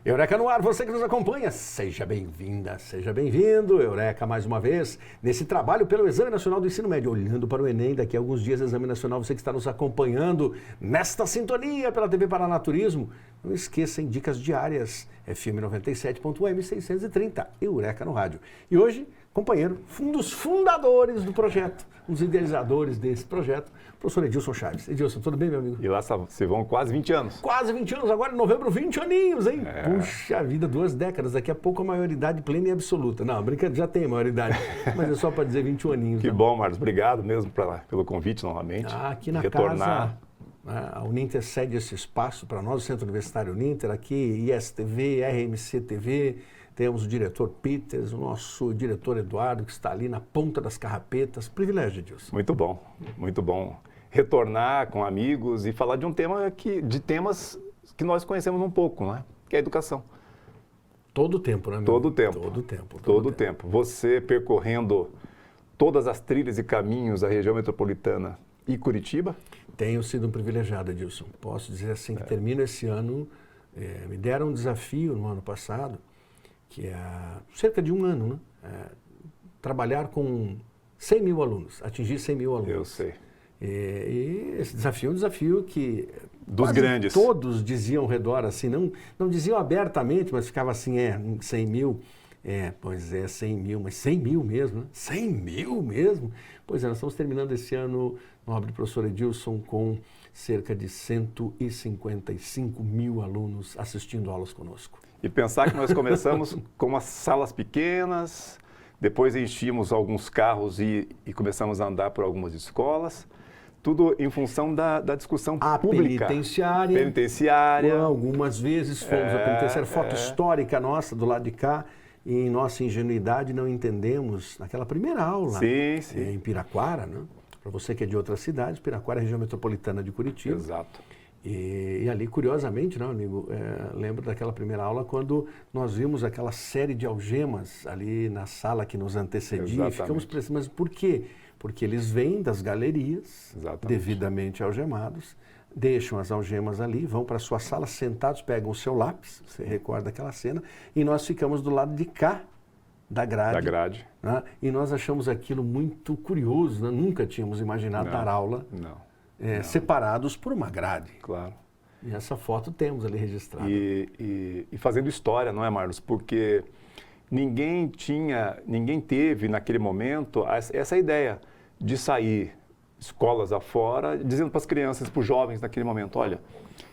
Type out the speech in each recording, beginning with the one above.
Eureka no ar, você que nos acompanha, seja bem-vinda, seja bem-vindo. Eureka mais uma vez, nesse trabalho pelo Exame Nacional do Ensino Médio, olhando para o Enem, daqui a alguns dias, Exame Nacional, você que está nos acompanhando nesta sintonia pela TV Paraná Turismo. Não esqueça, em dicas diárias, FM 97.1 630, Eureka no rádio. E hoje, companheiro, um dos fundadores do projeto, um dos idealizadores desse projeto, professor Edilson Chaves. Edilson, tudo bem, meu amigo? E lá se vão quase 20 anos. Quase 20 anos, agora em novembro, 20 aninhos, hein? Puxa vida, 2 décadas, daqui a pouco a maioridade plena e absoluta. Não, brincadeira, já tem maioridade, mas é só para dizer 21 aninhos. Que bom, Marcos, obrigado mesmo pelo convite novamente. Aqui na retornar. Casa, a Uninter cede esse espaço para nós, o Centro Universitário Uninter, aqui, ISTV, RMC TV, temos o diretor Peters, o nosso diretor Eduardo, que está ali na ponta das carrapetas. Privilégio, Edilson. Muito bom, muito bom. Retornar com amigos e falar de de temas que nós conhecemos um pouco, né? Que é a educação. Todo o tempo, né? Todo o tempo. Todo o tempo. Você percorrendo todas as trilhas e caminhos da região metropolitana e Curitiba? Tenho sido um privilegiado, Edilson. Posso dizer assim que termino esse ano, me deram um desafio no ano passado, que é cerca de um ano, né? Trabalhar com 100 mil alunos, atingir 100 mil alunos. Eu sei. E esse desafio é um desafio que dos grandes. Todos diziam ao redor, assim, não diziam abertamente, mas ficava assim, 100 mil, pois é, 100 mil, mas 100 mil mesmo, né? 100 mil mesmo? Pois é, nós estamos terminando esse ano, nobre professor Edilson, com cerca de 155 mil alunos assistindo aulas conosco. E pensar que nós começamos com as salas pequenas, depois enchíamos alguns carros e começamos a andar por algumas escolas, tudo em função da discussão pública. Penitenciária. Algumas vezes fomos à penitenciária. Foto histórica nossa do lado de cá. E em nossa ingenuidade não entendemos, naquela primeira aula, em Piraquara, né? Para você que é de outras cidades, Piraquara é a região metropolitana de Curitiba. Exato. E ali, curiosamente, não, amigo, lembro daquela primeira aula quando nós vimos aquela série de algemas ali na sala que nos antecedia. Exatamente. E ficamos pensando, mas por quê? Porque eles vêm das galerias, devidamente algemados, deixam as algemas ali, vão para a sua sala, sentados, pegam o seu lápis, você recorda aquela cena, e nós ficamos do lado de cá da grade. Né? E nós achamos aquilo muito curioso, né? Nunca tínhamos imaginado dar aula separados por uma grade. Claro. E essa foto temos ali registrada. E fazendo história, não é, Marlos? Porque ninguém teve naquele momento essa ideia de sair escolas afora, dizendo para as crianças, para os jovens naquele momento, olha,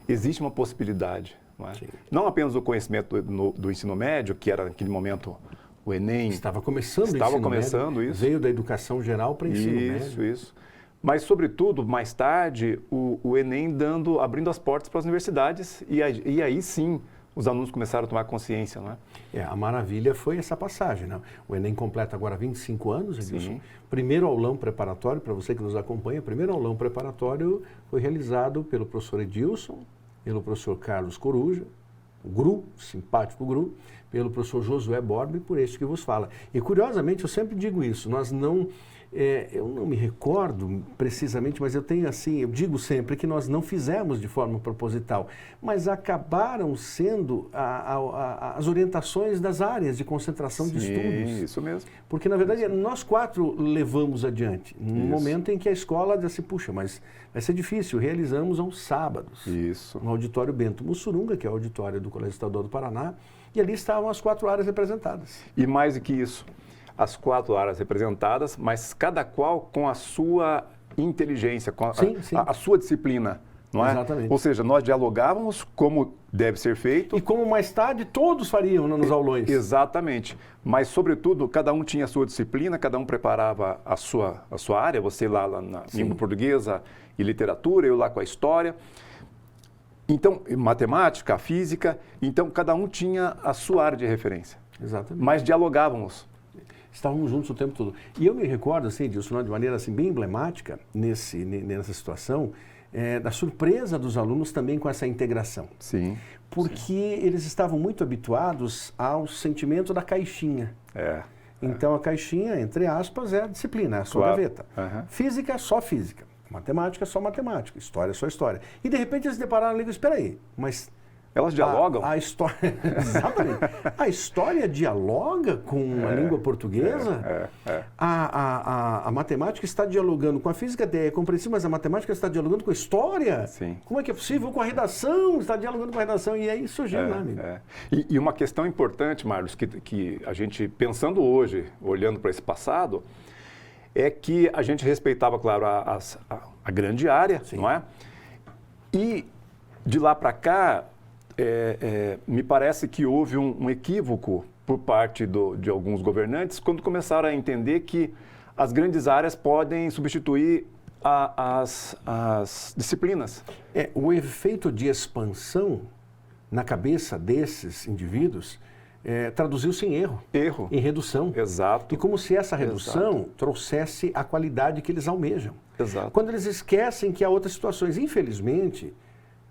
existe uma possibilidade, não é? Não apenas o conhecimento do ensino médio, que era naquele momento o Enem. Estava começando isso. Veio da educação geral para o ensino médio. Isso. Mas, sobretudo, mais tarde, o Enem abrindo as portas para as universidades e aí sim os alunos começaram a tomar consciência, não é? A maravilha foi essa passagem, né? O Enem completa agora 25 anos, Edilson. Primeiro aulão preparatório, para você que nos acompanha, primeiro aulão preparatório foi realizado pelo professor Edilson, pelo professor Carlos Coruja, o GRU, simpático GRU, pelo professor Josué Borba e por este que vos fala. E curiosamente, eu sempre digo isso, eu não me recordo precisamente, mas eu digo sempre que nós não fizemos de forma proposital, mas acabaram sendo as orientações das áreas de concentração de estudos. Isso mesmo. Porque, na verdade, nós 4 levamos adiante, no momento em que a escola disse, puxa, mas vai ser difícil, realizamos aos sábados, no auditório Bento Mussurunga, que é o auditório do Colégio Estadual do Paraná, e ali estavam as 4 áreas representadas. E mais do que isso, as 4 áreas representadas, mas cada qual com a sua inteligência, com a sua disciplina, não é? Exatamente. Ou seja, nós dialogávamos como deve ser feito. E como mais tarde todos fariam nos aulões. Exatamente. Mas, sobretudo, cada um tinha a sua disciplina, cada um preparava a sua área, você lá na língua portuguesa e literatura, eu lá com a história. Então, matemática, física, então cada um tinha a sua área de referência. Exatamente. Mas dialogávamos. Estávamos juntos o tempo todo. E eu me recordo, assim, Edilson, de maneira assim, bem emblemática, nessa situação, da surpresa dos alunos também com essa integração. Sim. Porque eles estavam muito habituados ao sentimento da caixinha. Então, a caixinha, entre aspas, é a disciplina, é a sua gaveta. Física, só física. Matemática, só matemática. História, só história. E, de repente, eles se depararam ali e disseram, espera aí, mas Elas dialogam? A história, exatamente. A história dialoga com a língua portuguesa. A matemática está dialogando com a física, é compreensível, mas a matemática está dialogando com a história. Sim. Como é que é possível? Com a redação, está dialogando com a redação. E aí surgiu, né, amigo? E uma questão importante, Marlos, que a gente, pensando hoje, olhando para esse passado, é que a gente respeitava, claro, a grande área, Sim. não é? E de lá para cá, me parece que houve um equívoco por parte de alguns governantes quando começaram a entender que as grandes áreas podem substituir as disciplinas. O efeito de expansão na cabeça desses indivíduos traduziu-se em erro, em redução. Exato. E como se essa redução trouxesse a qualidade que eles almejam. Exato. Quando eles esquecem que há outras situações. Infelizmente,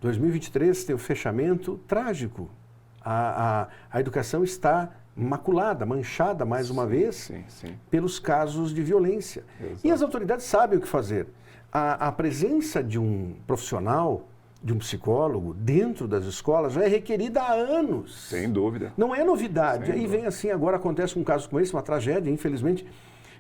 2023 tem o fechamento trágico. A educação está maculada, manchada mais uma vez pelos casos de violência. Exato. E as autoridades sabem o que fazer. A presença de um profissional, de um psicólogo, dentro das escolas já é requerida há anos. Sem dúvida. Não é novidade. Sem Aí dúvida. vem assim, agora acontece um caso como esse, uma tragédia, infelizmente,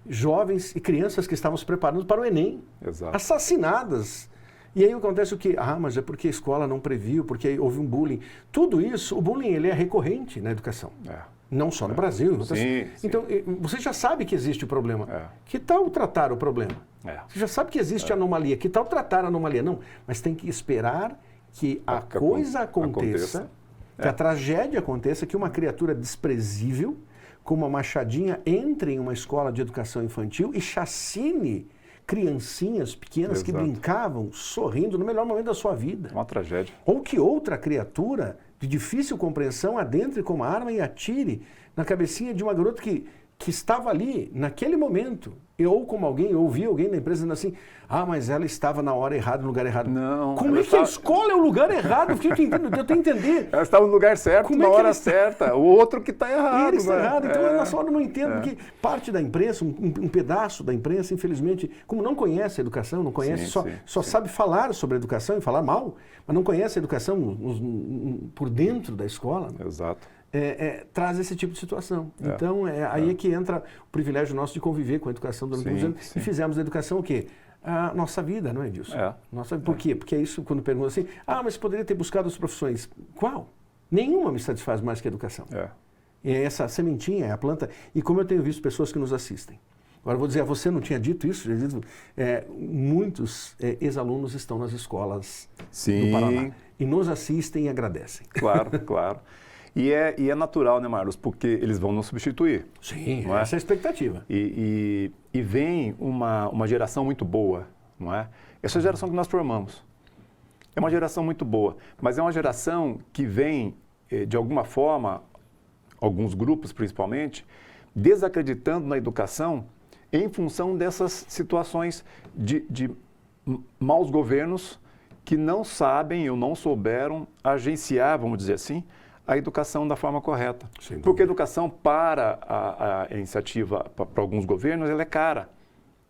jovens e crianças que estavam se preparando para o Enem, Exato. assassinadas. E aí acontece o quê? Mas é porque a escola não previu, porque houve um bullying. Tudo isso, o bullying ele é recorrente na educação. Não só no Brasil. Sim. Então, você já sabe que existe o problema. Que tal tratar o problema? Você já sabe que existe anomalia. Que tal tratar a anomalia? Não, mas tem que esperar que a coisa aconteça, que a tragédia aconteça, que uma criatura desprezível, como a Machadinha, entre em uma escola de educação infantil e chacine criancinhas pequenas que brincavam, sorrindo, no melhor momento da sua vida. Uma tragédia. Ou que outra criatura de difícil compreensão adentre com uma arma e atire na cabecinha de uma garota que estava ali, naquele momento. Ou como alguém, eu ouvi alguém na empresa dizendo assim, mas ela estava na hora errada, no lugar errado. Não. Como é que a escola é o lugar errado? Eu tenho que entender. Ela estava no lugar certo, na hora certa. O outro que está errado. Ele está errado. Então, nessa hora eu não entendo, porque parte da imprensa, um pedaço da imprensa, infelizmente, como não conhece a educação, não conhece, só sabe falar sobre a educação e falar mal, mas não conhece a educação por dentro da escola. Exato. Traz esse tipo de situação. Então, aí é que entra o privilégio nosso de conviver com a educação durante muitos anos. E fizemos da educação o quê? A nossa vida, não é disso? Por quê? Porque é isso, quando perguntam assim, mas você poderia ter buscado as profissões. Qual? Nenhuma me satisfaz mais que a educação. É essa sementinha, é a planta. E como eu tenho visto pessoas que nos assistem. Agora, eu vou dizer, você não tinha dito isso? Muitos ex-alunos estão nas escolas do Paraná. E nos assistem e agradecem. Claro, claro. E é natural, né, Marlos? Porque eles vão nos substituir. Sim, essa é a expectativa. E vem uma geração muito boa, não é? Essa geração que nós formamos. É uma geração muito boa, mas é uma geração que vem, de alguma forma, alguns grupos principalmente, desacreditando na educação em função dessas situações de maus governos que não sabem ou não souberam agenciar, vamos dizer assim, a educação da forma correta. Porque a educação para a iniciativa, para alguns governos, ela é cara.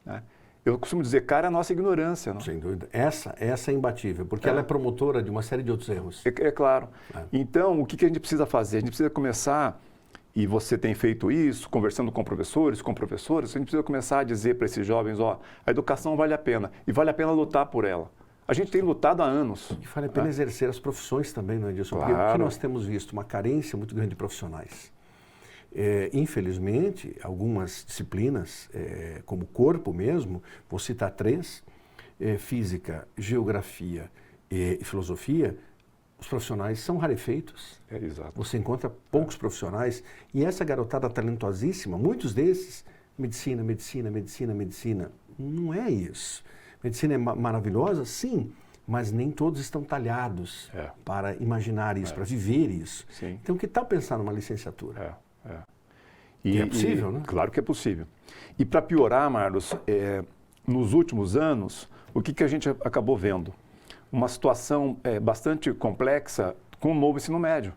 Né? Eu costumo dizer, cara é a nossa ignorância. Não? Sem dúvida. Essa é imbatível, porque ela é promotora de uma série de outros erros. É claro. Então, o que a gente precisa fazer? A gente precisa começar, e você tem feito isso, conversando com professores, com professoras, a gente precisa começar a dizer para esses jovens, a educação vale a pena, e vale a pena lutar por ela. A gente tem lutado há anos. E vale a pena exercer as profissões também, não é disso? Porque o que nós temos visto? Uma carência muito grande de profissionais. Infelizmente, algumas disciplinas, como corpo mesmo, vou citar 3, física, geografia e filosofia, os profissionais são rarefeitos. Exato. Você encontra poucos profissionais. E essa garotada talentosíssima, muitos desses, medicina. Não é isso. Medicina é maravilhosa? Sim, mas nem todos estão talhados para imaginar isso, para viver isso. Sim. Então, que tal pensar numa licenciatura? E é possível, né? Claro que é possível. E para piorar, Marlos, nos últimos anos, o que a gente acabou vendo? Uma situação bastante complexa com o novo ensino médio.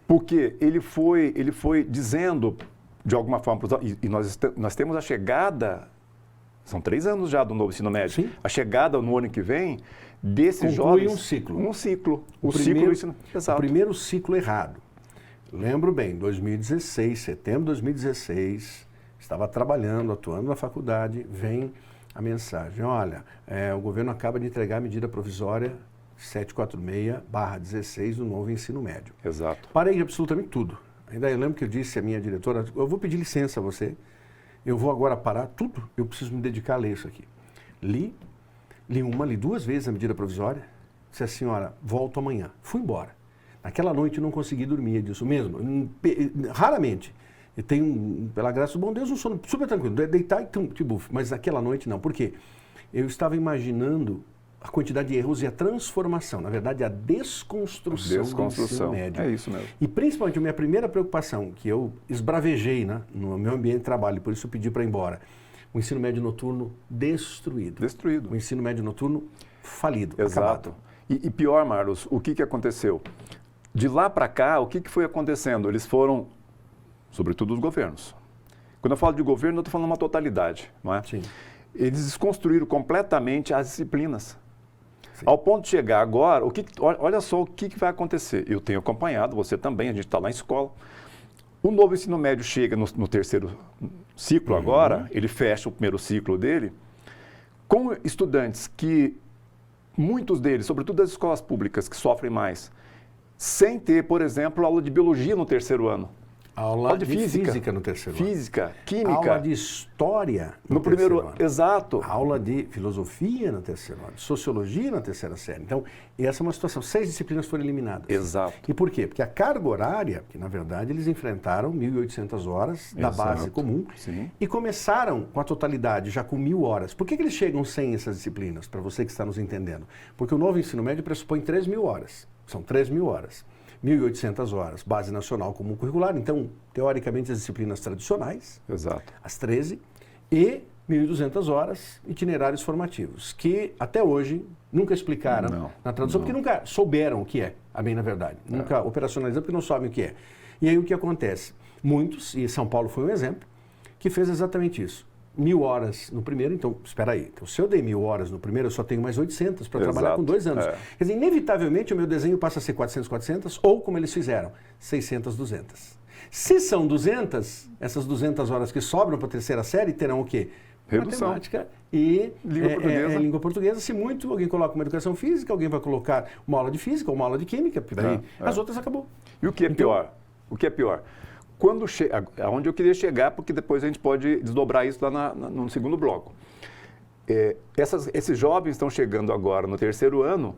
Porque ele foi dizendo, de alguma forma, e nós temos a chegada São 3 anos já do novo ensino médio. Sim. A chegada no ano que vem desses Conclui jovens... um ciclo. Um ciclo. O primeiro, ciclo do ensino... Exato. O primeiro ciclo errado. Lembro bem, 2016, setembro de 2016, estava trabalhando, atuando na faculdade, vem a mensagem, olha, o governo acaba de entregar a medida provisória 746/16 do novo ensino médio. Exato. Parei absolutamente tudo. Ainda eu lembro que eu disse à minha diretora, eu vou pedir licença a você, eu vou agora parar tudo, eu preciso me dedicar a ler isso aqui. Li duas vezes a medida provisória, disse a senhora, volto amanhã. Fui embora. Naquela noite eu não consegui dormir disso mesmo, raramente. Eu tenho, pela graça do bom Deus, um sono super tranquilo, deitar e tipo, mas naquela noite não. Por quê? Eu estava imaginando a quantidade de erros e a transformação, na verdade a desconstrução do ensino médio. É isso mesmo. E principalmente a minha primeira preocupação, que eu esbravejei, né, no meu ambiente de trabalho, por isso eu pedi para ir embora, o ensino médio noturno destruído. Destruído. O ensino médio noturno falido, Exato. acabado. E pior, Marlos, o que aconteceu? De lá para cá, o que foi acontecendo? Eles foram, sobretudo os governos. Quando eu falo de governo, eu estou falando uma totalidade, não é? Sim. Eles desconstruíram completamente as disciplinas. Sim. Ao ponto de chegar agora, olha só o que vai acontecer. Eu tenho acompanhado, você também, a gente está lá na escola. O novo ensino médio chega no terceiro ciclo agora, ele fecha o primeiro ciclo dele, com estudantes que, muitos deles, sobretudo das escolas públicas, que sofrem mais, sem ter, por exemplo, aula de biologia no terceiro ano. Aula de física no terceiro ano. Física, química. Aula de história no primeiro ano. Exato. Aula de filosofia no terceiro ano, sociologia na terceira série. Então, essa é uma situação. 6 disciplinas foram eliminadas. Exato. E por quê? Porque a carga horária, que na verdade eles enfrentaram 1.800 horas da base comum. Sim. E começaram com a totalidade, já com 1.000 horas. Por que eles chegam sem essas disciplinas? Para você que está nos entendendo. Porque o novo ensino médio pressupõe 3.000 horas. São 3.000 horas. 1.800 horas, base nacional comum curricular. Então, teoricamente, as disciplinas tradicionais, Exato. as 13, e 1.200 horas itinerários formativos, que até hoje nunca explicaram na tradução, porque nunca souberam o que é, a bem na verdade. Nunca operacionalizaram porque não sabem o que é. E aí o que acontece? Muitos, e São Paulo foi um exemplo, que fez exatamente isso. 1.000 horas no primeiro, então, espera aí, então, se eu dei 1.000 horas no primeiro, eu só tenho mais 800 para trabalhar com 2 anos. Quer dizer, inevitavelmente o meu desenho passa a ser 400, ou como eles fizeram, 600, 200. Se são 200, essas 200 horas que sobram para a terceira série terão o quê? Redução. Matemática e língua portuguesa. Se muito, alguém coloca uma educação física, alguém vai colocar uma aula de física ou uma aula de química, porque daí as outras acabou. E o que é pior? O que é pior? Aonde eu queria chegar, porque depois a gente pode desdobrar isso lá no segundo bloco. Esses jovens estão chegando agora no terceiro ano,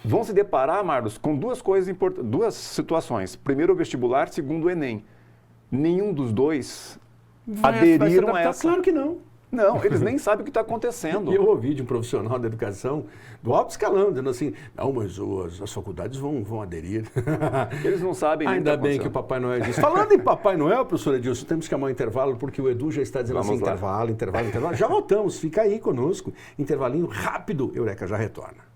vão se deparar, Marlos, com duas coisas importantes, duas situações. Primeiro o vestibular, segundo o Enem. Nenhum dos dois aderiram a essa. Claro que não. Não, eles nem sabem o que está acontecendo. E eu ouvi de um profissional da educação do alto escalão, dizendo assim, não, mas as faculdades vão aderir. Eles não sabem nem Ainda bem que o Papai Noel disse. Falando em Papai Noel, professor Edilson, temos que amar o intervalo, porque o Edu já está dizendo Vamos assim, lá. intervalo. Já voltamos, fica aí conosco. Intervalinho rápido, Eureka já retorna.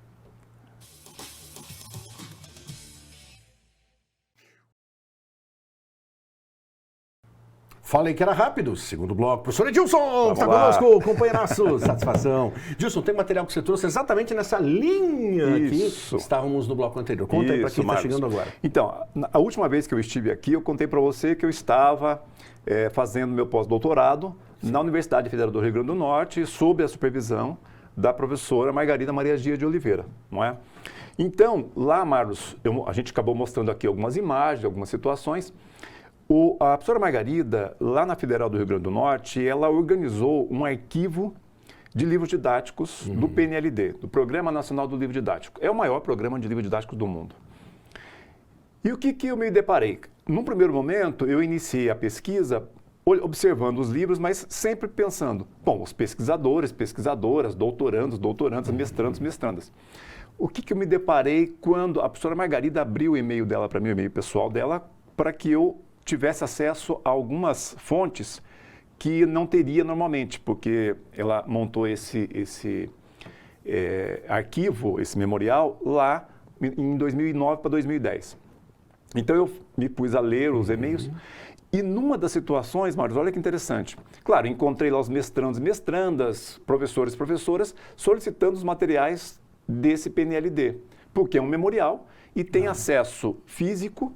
Falei que era rápido. Segundo bloco, professor Edilson, está conosco, companheiraço, satisfação. Edilson, tem material que você trouxe exatamente nessa linha Isso. que estávamos no bloco anterior. Conta aí para quem está chegando agora. Então, a última vez que eu estive aqui, eu contei para você que eu estava fazendo meu pós-doutorado na Universidade Federal do Rio Grande do Norte, sob a supervisão da professora Margarida Maria Dias de Oliveira, não é? Então, lá, Marlos, a gente acabou mostrando aqui algumas imagens, algumas situações. A professora Margarida, lá na Federal do Rio Grande do Norte, ela organizou um arquivo de livros didáticos do PNLD, do Programa Nacional do Livro Didático. É o maior programa de livro didático do mundo. E o que eu me deparei? Num primeiro momento, eu iniciei a pesquisa observando os livros, mas sempre pensando, bom, os pesquisadores, pesquisadoras, doutorandos, doutorandas, mestrandos, mestrandas. O que eu me deparei quando a professora Margarida abriu o e-mail dela para mim, o e-mail pessoal dela, para que eu tivesse acesso a algumas fontes que não teria normalmente, porque ela montou esse arquivo, esse memorial, lá em 2009 para 2010. Então, eu me pus a ler os e-mails E numa das situações, Marcos, olha que interessante. Claro, encontrei lá os mestrandos e mestrandas, professores e professoras, solicitando os materiais desse PNLD, porque é um memorial e tem acesso físico,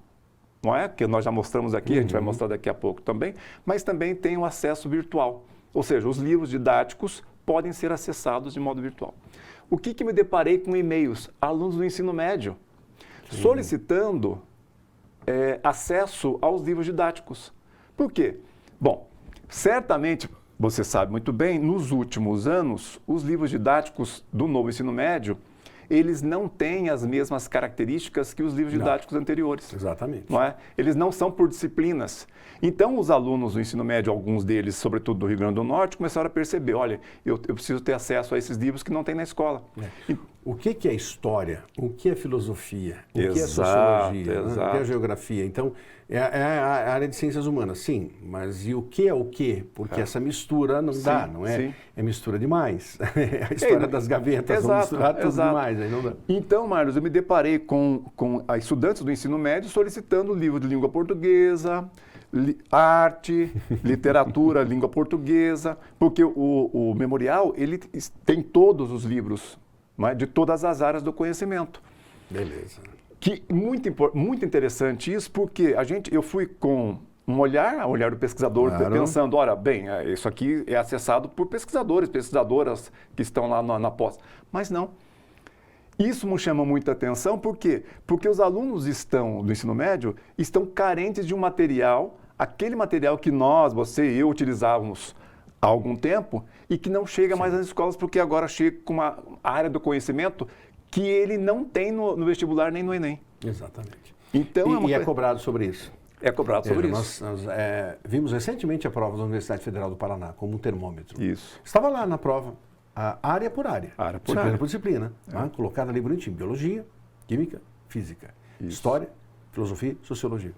não é? Que nós já mostramos aqui, a gente vai mostrar daqui a pouco também, mas também tem o acesso virtual. Ou seja, os livros didáticos podem ser acessados de modo virtual. O que me deparei com e-mails? Alunos do ensino médio solicitando acesso aos livros didáticos. Por quê? Bom, certamente, você sabe muito bem, nos últimos anos, os livros didáticos do novo ensino médio, eles não têm as mesmas características que os livros didáticos anteriores. Exatamente. Não é? Eles não são por disciplinas. Então, os alunos do ensino médio, alguns deles, sobretudo do Rio Grande do Norte, começaram a perceber, olha, eu preciso ter acesso a esses livros que não tem na escola. O que é história? O que é filosofia? O que é Exato, sociologia? O que é geografia? Então, é a área de ciências humanas, sim. Mas e o que é o quê? Porque essa mistura não dá, não é? Sim. É mistura demais. A história das gavetas, vamos misturar tudo demais. Aí não dá. Então, Marlos, eu me deparei com estudantes do ensino médio solicitando livro de língua portuguesa, arte, literatura, língua portuguesa, porque o memorial ele tem todos os livros, não é? De todas as áreas do conhecimento. Beleza. Que muito interessante isso, porque eu fui com um olhar do pesquisador, pensando, olha, bem, isso aqui é acessado por pesquisadoras que estão lá na pós. Mas não. Isso me chama muita atenção, por quê? Porque os alunos do ensino médio estão carentes de um material, aquele material que nós, você e eu utilizávamos há algum tempo e que não chega mais nas escolas, porque agora chega com uma área do conhecimento que ele não tem no vestibular nem no Enem. Exatamente. Então, é cobrado sobre isso. É cobrado sobre isso. Nós vimos recentemente a prova da Universidade Federal do Paraná como um termômetro. Isso. Estava lá na prova, área por área. Disciplina por disciplina. Colocada ali bonitinho. Biologia, química, física. Isso. História, filosofia, sociologia.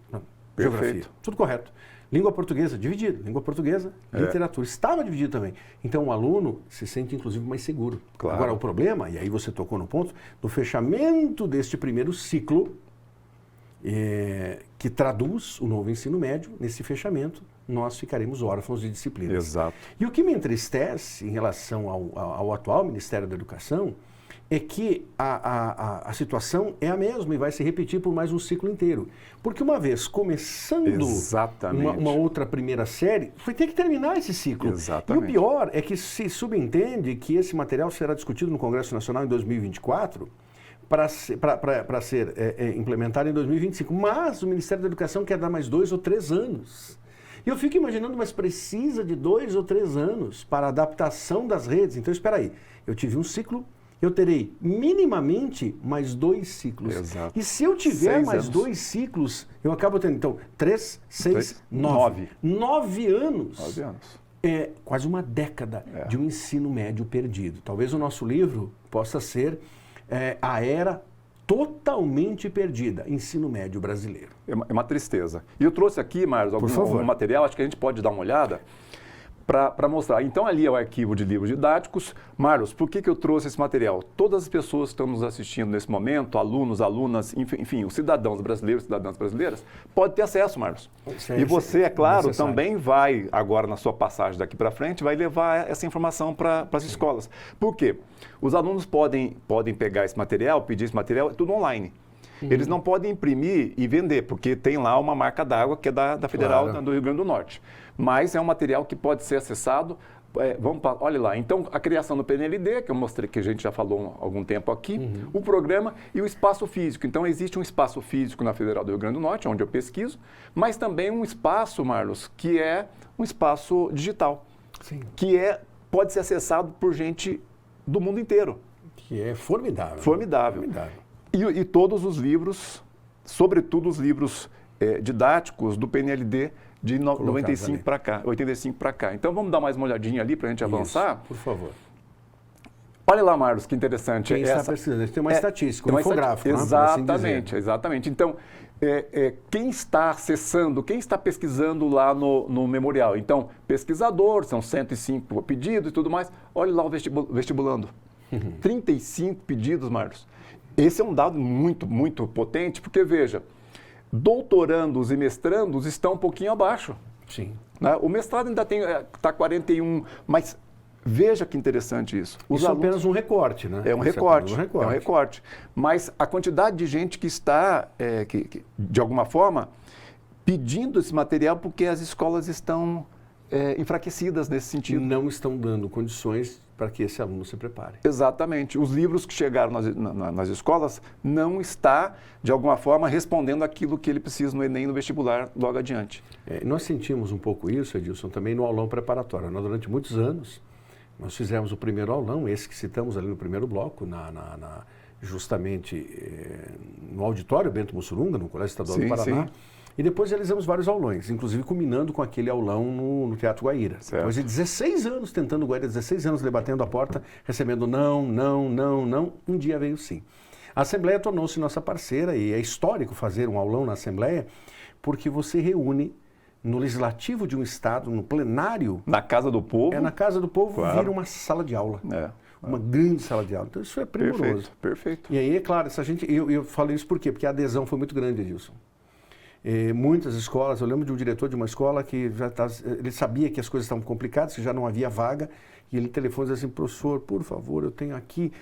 Geografia. Tudo correto. Língua portuguesa, dividido. Língua portuguesa, literatura. Estava dividido também. Então, o aluno se sente, inclusive, mais seguro. Claro. Agora, o problema, e aí você tocou no ponto, no fechamento deste primeiro ciclo, que traduz o novo ensino médio, nesse fechamento, nós ficaremos órfãos de disciplinas. Exato. E o que me entristece em relação ao atual Ministério da Educação é que a situação é a mesma e vai se repetir por mais um ciclo inteiro. Porque uma vez começando uma outra primeira série, vai ter que terminar esse ciclo. Exatamente. E o pior é que se subentende que esse material será discutido no Congresso Nacional em 2024 para ser implementado em 2025. Mas o Ministério da Educação quer dar mais 2 ou 3 anos. E eu fico imaginando, mas precisa de 2 ou 3 anos para a adaptação das redes. Então, espera aí, eu tive um ciclo, eu terei minimamente mais 2 ciclos. Exato. E se eu tiver mais 2 ciclos, eu acabo tendo, então, 3, 6, 9. 9 anos. 9 anos. É quase uma década de um ensino médio perdido. Talvez o nosso livro possa ser a era totalmente perdida, ensino médio brasileiro. É uma tristeza. E eu trouxe aqui, Marcos, algum material, acho que a gente pode dar uma olhada para mostrar. Então, ali é o arquivo de livros didáticos. Marcos, por que eu trouxe esse material? Todas as pessoas que estão nos assistindo nesse momento, alunos, alunas, enfim, os cidadãos brasileiros, cidadãs brasileiras, podem ter acesso, Marcos. E você, é claro, também vai, agora na sua passagem daqui para frente, vai levar essa informação para as escolas. Por quê? Os alunos podem pegar esse material, pedir esse material, é tudo online. Eles não podem imprimir e vender, porque tem lá uma marca d'água que é da Federal do Rio Grande do Norte. Mas é um material que pode ser acessado. Olha lá, então a criação do PNLD, que eu mostrei, que a gente já falou há algum tempo aqui, o programa e o espaço físico. Então existe um espaço físico na Federal do Rio Grande do Norte, onde eu pesquiso, mas também um espaço, Marlos, que é um espaço digital, que pode ser acessado por gente do mundo inteiro. Que é formidável. Formidável. E todos os livros, sobretudo os livros didáticos do PNLD de 95 para cá, 85 para cá. Então vamos dar mais uma olhadinha ali para a gente avançar? Por favor. Olha lá, Marcos, que interessante. Quem está pesquisando? Tem uma estatística, um infográfico. Exatamente, exatamente. Então, quem está acessando, quem está pesquisando lá no memorial? Então, pesquisador, são 105 pedidos e tudo mais. Olha lá o vestibulando. 35 pedidos, Marcos. Esse é um dado muito, muito potente, porque, veja, doutorandos e mestrandos estão um pouquinho abaixo. Sim. Né? O mestrado ainda está 41, mas veja que interessante isso. Isso é apenas um recorte, né? É um recorte, é um recorte. Mas a quantidade de gente que está, de alguma forma, pedindo esse material porque as escolas estão enfraquecidas nesse sentido. Não estão dando condições para que esse aluno se prepare. Exatamente. Os livros que chegaram nas escolas não está, de alguma forma, respondendo aquilo que ele precisa no Enem, no vestibular, logo adiante. Nós sentimos um pouco isso, Edilson, também no aulão preparatório. Nós, durante muitos anos, nós fizemos o primeiro aulão, esse que citamos ali no primeiro bloco, justamente no auditório Bento Mussurunga, no Colégio Estadual do Paraná. Sim. E depois realizamos vários aulões, inclusive culminando com aquele aulão no Teatro Guaíra. Certo. Depois de 16 anos tentando Guaíra, 16 anos debatendo a porta, recebendo não, um dia veio sim. A Assembleia tornou-se nossa parceira e é histórico fazer um aulão na Assembleia, porque você reúne no legislativo de um estado, no plenário... Na Casa do Povo. Na Casa do Povo, claro. Vira uma sala de aula. Uma grande sala de aula. Então isso é primoroso. Perfeito. E aí, é claro, eu falei isso por quê? Porque a adesão foi muito grande, Edilson. Muitas escolas, eu lembro de um diretor de uma escola que ele sabia que as coisas estavam complicadas, que já não havia vaga, e ele telefonou e disse assim, professor, por favor, eu tenho aqui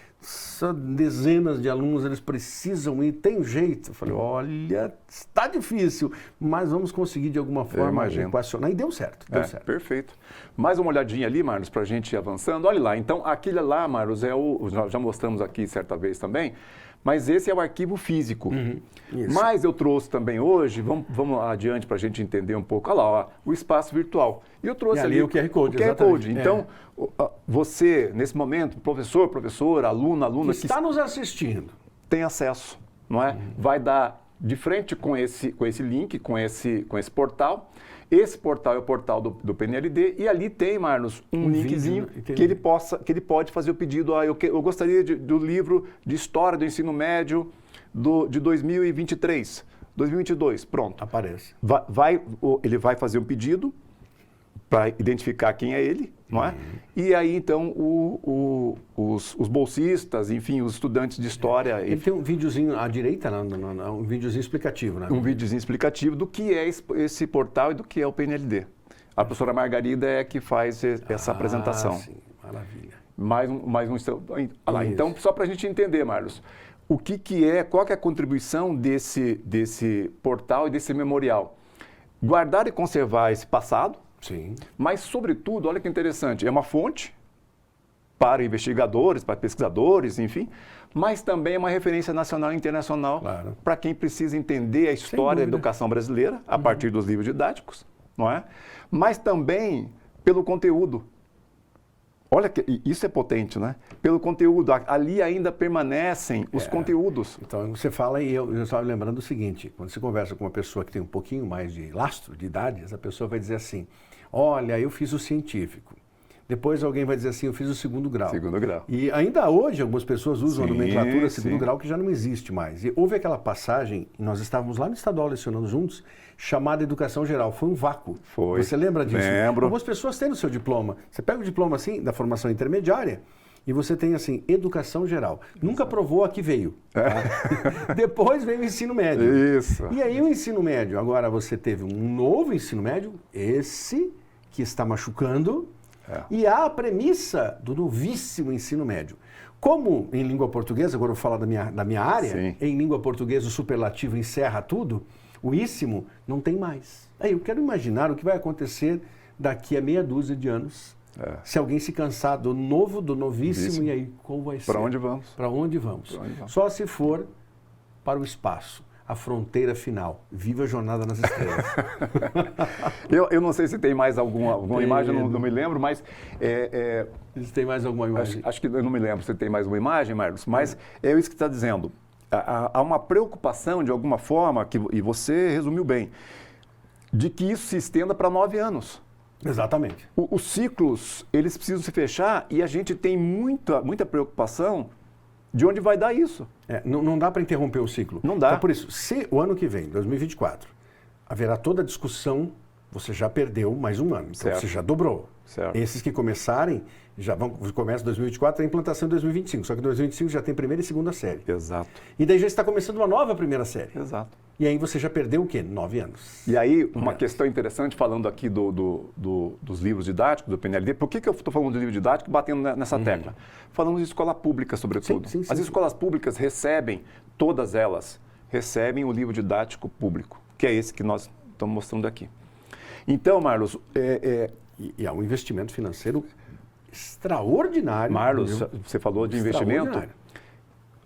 dezenas de alunos, eles precisam ir, tem um jeito. Eu falei, olha, está difícil, mas vamos conseguir de alguma forma equacionar. E deu certo, deu certo. Perfeito. Mais uma olhadinha ali, Marlos, para a gente ir avançando. Olha lá, então aquele lá, Marlos, já mostramos aqui certa vez também, mas esse é o arquivo físico. Mas eu trouxe também hoje, vamos adiante para a gente entender um pouco, olha lá, ó, o espaço virtual. E eu trouxe ali o QR Code. O QR Code. Então, você, nesse momento, professor, professora, aluna que está nos assistindo, tem acesso, não é? Vai dar de frente com esse link, com esse portal. Esse portal é o portal do PNLD e ali tem, Marlos, um linkzinho que ele pode fazer o pedido. Eu gostaria do livro de História do Ensino Médio de 2023, 2022, pronto. Aparece. Ele vai fazer um pedido para identificar quem é ele, não é? E aí, então, os bolsistas, enfim, os estudantes de história... Ele tem um videozinho à direita, um videozinho explicativo, né? Um videozinho explicativo do que é esse portal e do que é o PNLD. A professora Margarida é que faz essa apresentação. Sim, maravilha. Então, só para a gente entender, Marlos, qual que é a contribuição desse portal e desse memorial? Guardar e conservar esse passado. Sim. Mas, sobretudo, olha que interessante, é uma fonte para investigadores, para pesquisadores, enfim, mas também é uma referência nacional e internacional para quem precisa entender a história da educação brasileira a partir dos livros didáticos, não é? Mas também pelo conteúdo. Olha, isso é potente, né? Pelo conteúdo, ali ainda permanecem os conteúdos. Então, você fala e eu estava lembrando o seguinte, quando você conversa com uma pessoa que tem um pouquinho mais de lastro, de idade, essa pessoa vai dizer assim, olha, eu fiz o científico. Depois alguém vai dizer assim, eu fiz o segundo grau. Segundo grau. E ainda hoje algumas pessoas usam a nomenclatura segundo grau, que já não existe mais. E houve aquela passagem, nós estávamos lá no estadual lecionando juntos, chamada Educação Geral. Foi um vácuo. Foi. Você lembra disso? Lembro. Algumas pessoas têm o seu diploma. Você pega o diploma assim, da formação intermediária, e você tem assim, Educação Geral. Nunca provou a que veio. Tá? Depois veio o ensino médio. Isso. E aí o ensino médio, agora você teve um novo ensino médio, esse que está machucando, e há a premissa do novíssimo ensino médio. Como em língua portuguesa, agora eu vou falar da minha área, em língua portuguesa o superlativo encerra tudo, o íssimo não tem mais. Aí eu quero imaginar o que vai acontecer daqui a meia dúzia de anos, se alguém se cansar do novo, do novíssimo, e aí qual vai ser? Para onde vamos? Para onde vamos? Só se for para o espaço. A fronteira final. Viva a jornada nas estrelas. Eu não sei se tem mais alguma imagem, não me lembro, mas... Se tem mais alguma imagem? Acho que eu não me lembro se tem mais uma imagem, Marcos, mas é isso que está dizendo. Há uma preocupação, de alguma forma, e você resumiu bem, de que isso se estenda para 9 anos. Exatamente. Os ciclos, eles precisam se fechar e a gente tem muita preocupação de onde vai dar isso. Não dá para interromper o ciclo. Não dá. Então, por isso, se o ano que vem, 2024, haverá toda a discussão, você já perdeu mais um ano. Então, você já dobrou. Certo. Esses que começarem, começa em 2024, a implantação em 2025. Só que em 2025 já tem primeira e segunda série. Exato. E daí já está começando uma nova primeira série. Exato. E aí você já perdeu o quê? 9 anos. E aí, uma questão interessante, falando aqui dos livros didáticos, do PNLD, por que eu estou falando de livro didático batendo nessa tecla? Falando de escola pública, sobretudo. Sim, As escolas públicas recebem, todas elas, recebem o livro didático público, que é esse que nós estamos mostrando aqui. Então, Marlos... E há um investimento financeiro extraordinário. Marlos, você falou de investimento.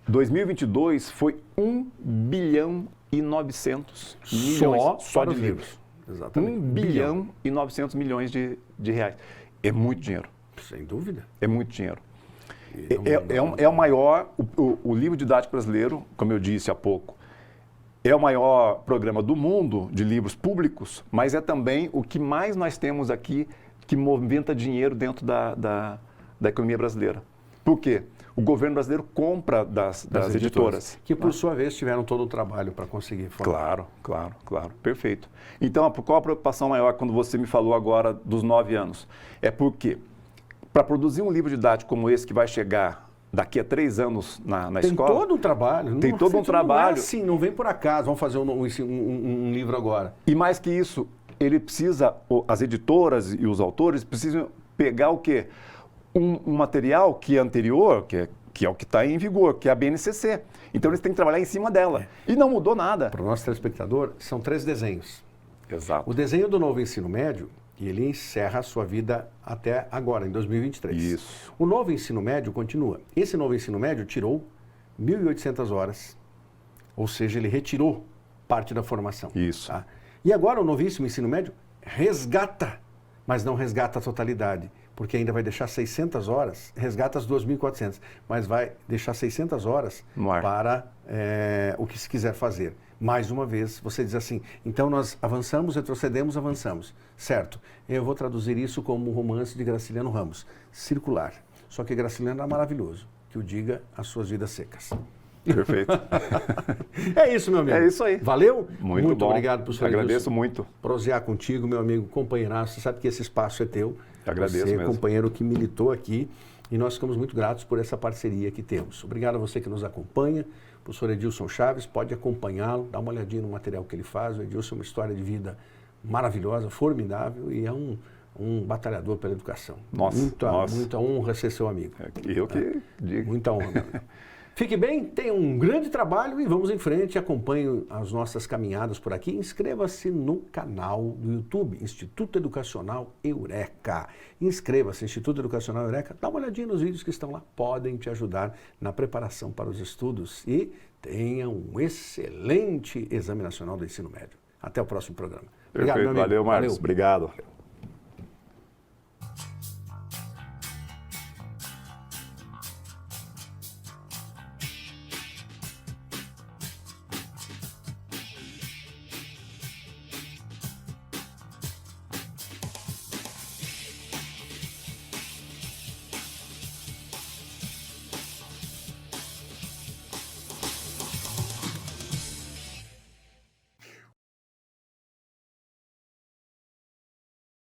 2022 foi 1 bilhão e 900 milhões só de livros. Exatamente. 1 bilhão e 900 milhões de reais. É muito dinheiro. Sem dúvida. É muito dinheiro. É o maior, o livro didático brasileiro, como eu disse há pouco, é o maior programa do mundo de livros públicos, mas é também o que mais nós temos aqui que movimenta dinheiro dentro da economia brasileira. Por quê? O governo brasileiro compra das editoras. Que, por sua vez, tiveram todo o trabalho para conseguir formar. Claro. Perfeito. Então, qual a preocupação maior quando você me falou agora dos 9 anos? É porque, para produzir um livro didático como esse que vai chegar daqui a 3 anos na escola... Tem todo um trabalho. Tem todo um trabalho. Não é assim, não vem por acaso, vamos fazer um livro agora. E mais que isso, ele precisa, as editoras e os autores precisam pegar o quê? Um material que é anterior, que é o que está em vigor, que é a BNCC. Então, eles têm que trabalhar em cima dela. E não mudou nada. Para o nosso telespectador, são 3 desenhos. Exato. O desenho do novo ensino médio, ele encerra a sua vida até agora, em 2023. Isso. O novo ensino médio continua. Esse novo ensino médio tirou 1.800 horas, ou seja, ele retirou parte da formação. Isso. Tá? E agora o novíssimo ensino médio resgata, mas não resgata a totalidade, porque ainda vai deixar 600 horas, resgata as 2.400, mas vai deixar 600 horas para o que se quiser fazer. Mais uma vez, você diz assim, então nós avançamos, retrocedemos, avançamos. Certo, eu vou traduzir isso como um romance de Graciliano Ramos, circular. Só que Graciliano é maravilhoso, que o diga as suas vidas secas. Perfeito. É isso, meu amigo. É isso aí. Valeu? Muito bom. Obrigado por sua Agradeço muito. Prosear contigo, meu amigo, companheiraço. Você sabe que esse espaço é teu. Agradeço você é mesmo. Companheiro que militou aqui e nós ficamos muito gratos por essa parceria que temos. Obrigado a você que nos acompanha. O professor Edilson Chaves, pode acompanhá-lo, dá uma olhadinha no material que ele faz. O Edilson é uma história de vida maravilhosa, formidável e é um batalhador pela educação. Muita honra ser seu amigo. Eu que digo. Muita honra, meu amigo. Fique bem, tenha um grande trabalho e vamos em frente. Acompanhe as nossas caminhadas por aqui. Inscreva-se no canal do YouTube, Instituto Educacional Eureka. Inscreva-se, Instituto Educacional Eureka. Dá uma olhadinha nos vídeos que estão lá. Podem te ajudar na preparação para os estudos. E tenha um excelente Exame Nacional do Ensino Médio. Até o próximo programa. Obrigado, meu amigo. Valeu, Marcos. Obrigado.